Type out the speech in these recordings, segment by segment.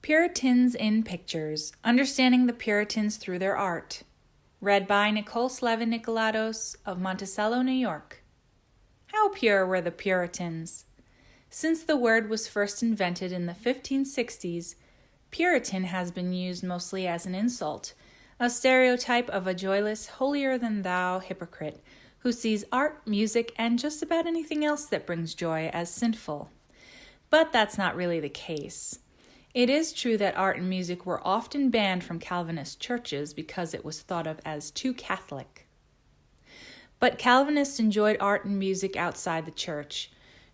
Puritans in Pictures, Understanding the Puritans Through Their Art. Read by Nicole Slevin Nikolados of Monticello, New York. How pure were the Puritans? Since the word was first invented in the 1560s, Puritan has been used mostly as an insult, a stereotype of a joyless, holier-than-thou hypocrite who sees art, music, and just about anything else that brings joy as sinful. But that's not really the case. It is true that art and music were often banned from Calvinist churches because it was thought of as too Catholic. But Calvinists enjoyed art and music outside the church,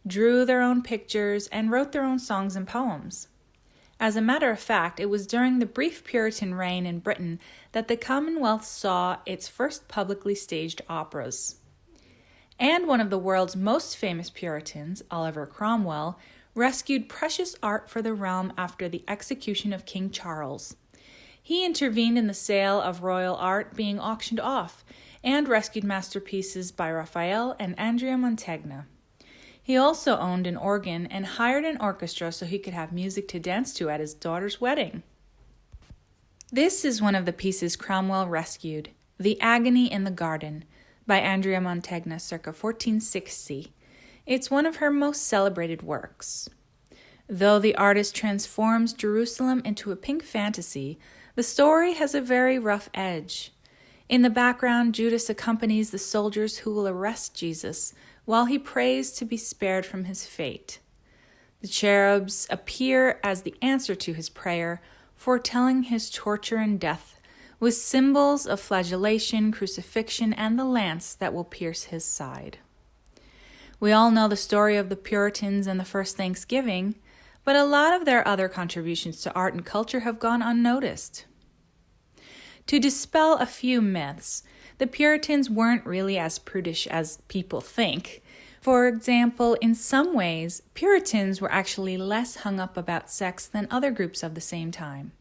drew their own pictures, and wrote their own songs and poems. As a matter of fact, it was during the brief Puritan reign in Britain that the Commonwealth saw its first publicly staged operas. And one of the world's most famous Puritans, Oliver Cromwell, rescued precious art for the realm after the execution of King Charles. He intervened in the sale of royal art being auctioned off and rescued masterpieces by Raphael and Andrea Mantegna. He also owned an organ and hired an orchestra so he could have music to dance to at his daughter's wedding. This is one of the pieces Cromwell rescued, The Agony in the Garden, by Andrea Mantegna circa 1460. It's one of her most celebrated works. Though the artist transforms Jerusalem into a pink fantasy, the story has a very rough edge. In the background, Judas accompanies the soldiers who will arrest Jesus while he prays to be spared from his fate. The cherubs appear as the answer to his prayer, foretelling his torture and death, with symbols of flagellation, crucifixion, and the lance that will pierce his side. We all know the story of the Puritans and the first Thanksgiving, but a lot of their other contributions to art and culture have gone unnoticed. To dispel a few myths, the Puritans weren't really as prudish as people think. For example, in some ways, Puritans were actually less hung up about sex than other groups of the same time.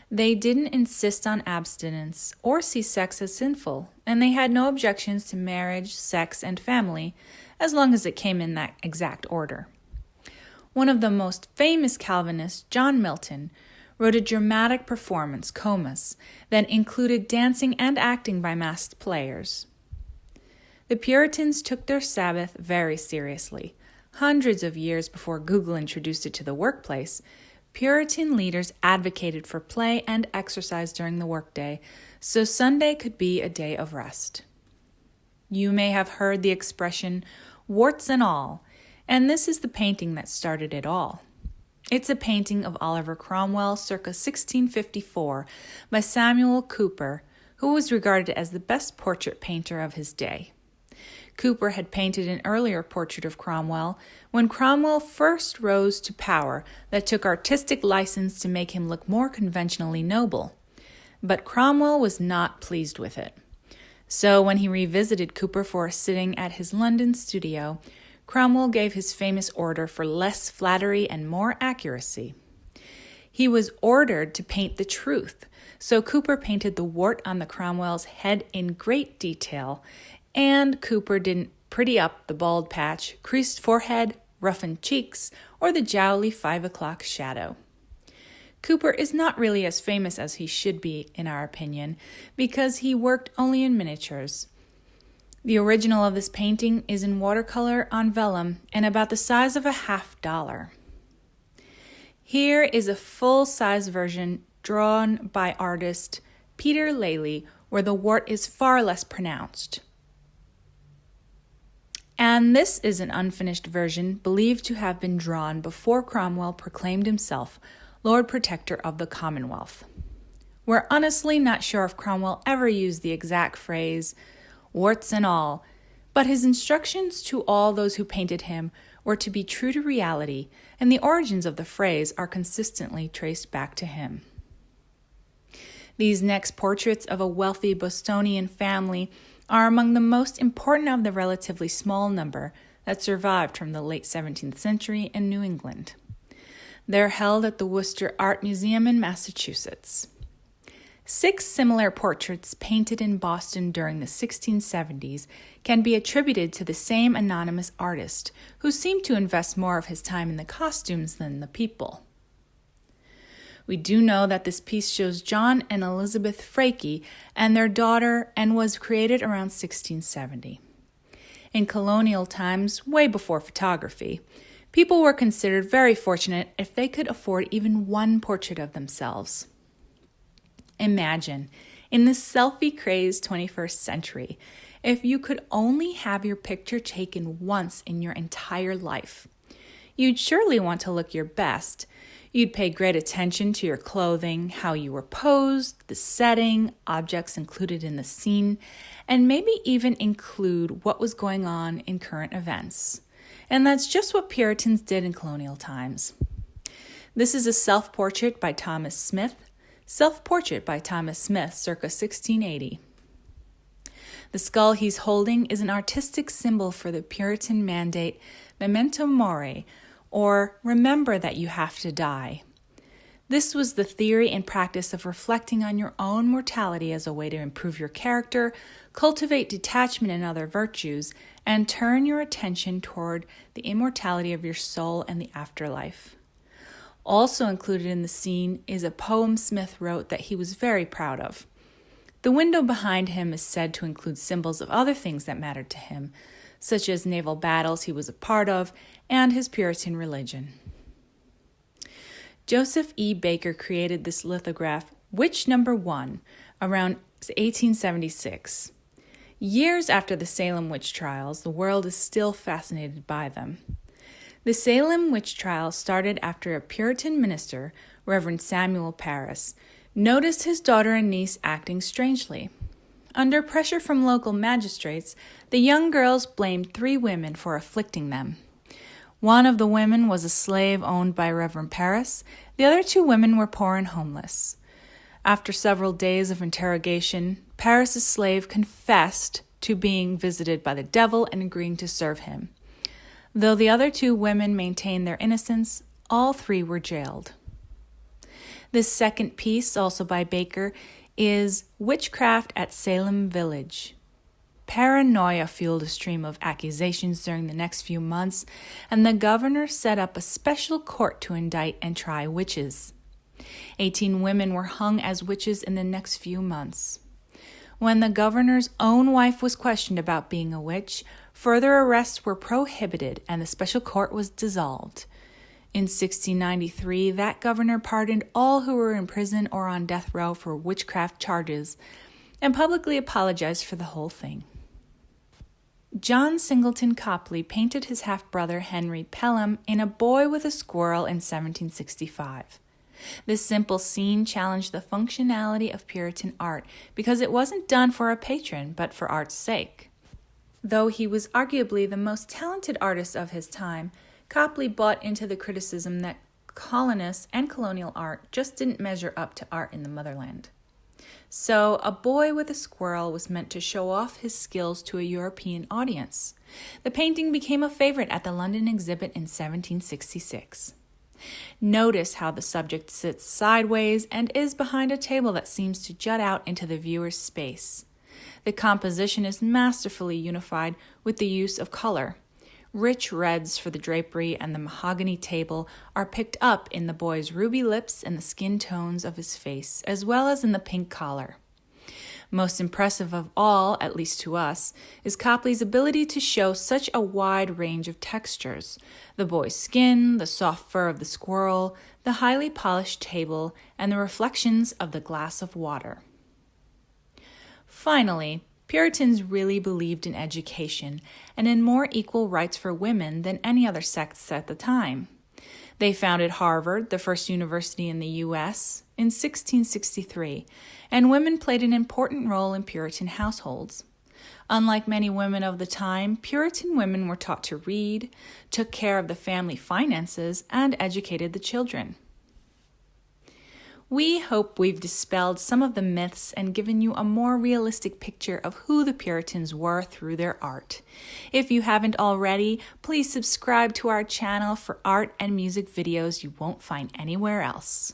They didn't insist on abstinence or see sex as sinful, and they had no objections to marriage, sex, and family, as long as it came in that exact order. One of the most famous Calvinists, John Milton, wrote a dramatic performance, Comus, that included dancing and acting by masked players. The Puritans took their Sabbath very seriously. Hundreds of years before Google introduced it to the workplace, Puritan leaders advocated for play and exercise during the workday, so Sunday could be a day of rest. You may have heard the expression, warts and all, and this is the painting that started it all. It's a painting of Oliver Cromwell circa 1654 by Samuel Cooper, who was regarded as the best portrait painter of his day. Cooper had painted an earlier portrait of Cromwell when Cromwell first rose to power that took artistic license to make him look more conventionally noble. But Cromwell was not pleased with it. So when he revisited Cooper for a sitting at his London studio, Cromwell gave his famous order for less flattery and more accuracy. He was ordered to paint the truth, so Cooper painted the wart on the Cromwell's head in great detail, and Cooper didn't pretty up the bald patch, creased forehead, roughened cheeks, or the jowly 5 o'clock shadow. Cooper is not really as famous as he should be, in our opinion, because he worked only in miniatures. The original of this painting is in watercolor on vellum and about the size of a $50. Here is a full-size version drawn by artist Peter Lely, where the wart is far less pronounced. And this is an unfinished version believed to have been drawn before Cromwell proclaimed himself Lord Protector of the Commonwealth. We're honestly not sure if Cromwell ever used the exact phrase, warts and all, but his instructions to all those who painted him were to be true to reality, and the origins of the phrase are consistently traced back to him. These next portraits of a wealthy Bostonian family are among the most important of the relatively small number that survived from the late 17th century in New England. They're held at the Worcester Art Museum in Massachusetts. 6 similar portraits painted in Boston during the 1670s can be attributed to the same anonymous artist, who seemed to invest more of his time in the costumes than the people. We do know that this piece shows John and Elizabeth Frake and their daughter and was created around 1670. In colonial times, way before photography, people were considered very fortunate if they could afford even one portrait of themselves. Imagine, in this selfie-crazed 21st century, if you could only have your picture taken once in your entire life. You'd surely want to look your best. You'd pay great attention to your clothing, how you were posed, the setting, objects included in the scene, and maybe even include what was going on in current events. And that's just what Puritans did in colonial times. This is a self-portrait by Thomas Smith. Self-portrait by Thomas Smith, circa 1680. The skull he's holding is an artistic symbol for the Puritan mandate, memento mori, or remember that you have to die. This was the theory and practice of reflecting on your own mortality as a way to improve your character, cultivate detachment and other virtues, and turn your attention toward the immortality of your soul and the afterlife. Also included in the scene is a poem Smith wrote that he was very proud of. The window behind him is said to include symbols of other things that mattered to him, such as naval battles he was a part of and his Puritan religion. Joseph E. Baker created this lithograph, Witch No. 1, around 1876. Years after the Salem Witch Trials, the world is still fascinated by them. The Salem Witch Trials started after a Puritan minister, Reverend Samuel Parris, noticed his daughter and niece acting strangely. Under pressure from local magistrates, the young girls blamed 3 women for afflicting them. One of the women was a slave owned by Reverend Parris. The other 2 women were poor and homeless. After several days of interrogation, Parris's slave confessed to being visited by the devil and agreeing to serve him. Though the other 2 women maintained their innocence, all 3 were jailed. This second piece, also by Baker, is Witchcraft at Salem Village. Paranoia fueled a stream of accusations during the next few months, and the governor set up a special court to indict and try witches. 18 women were hung as witches in the next few months. When the governor's own wife was questioned about being a witch, further arrests were prohibited and the special court was dissolved. In 1693, that governor pardoned all who were in prison or on death row for witchcraft charges and publicly apologized for the whole thing. John Singleton Copley painted his half-brother Henry Pelham in A Boy with a Squirrel in 1765. This simple scene challenged the functionality of Puritan art because it wasn't done for a patron but for art's sake. Though he was arguably the most talented artist of his time, Copley bought into the criticism that colonists and colonial art just didn't measure up to art in the motherland. So, A Boy with a Squirrel was meant to show off his skills to a European audience. The painting became a favorite at the London exhibit in 1766. Notice how the subject sits sideways and is behind a table that seems to jut out into the viewer's space. The composition is masterfully unified with the use of color. Rich reds for the drapery and the mahogany table are picked up in the boy's ruby lips and the skin tones of his face, as well as in the pink collar. Most impressive of all, at least to us, is Copley's ability to show such a wide range of textures: the boy's skin, the soft fur of the squirrel, the highly polished table, and the reflections of the glass of water. Finally, Puritans really believed in education and in more equal rights for women than any other sects at the time. They founded Harvard, the first university in the U.S., in 1663, and women played an important role in Puritan households. Unlike many women of the time, Puritan women were taught to read, took care of the family finances, and educated the children. We hope we've dispelled some of the myths and given you a more realistic picture of who the Puritans were through their art. If you haven't already, please subscribe to our channel for art and music videos you won't find anywhere else.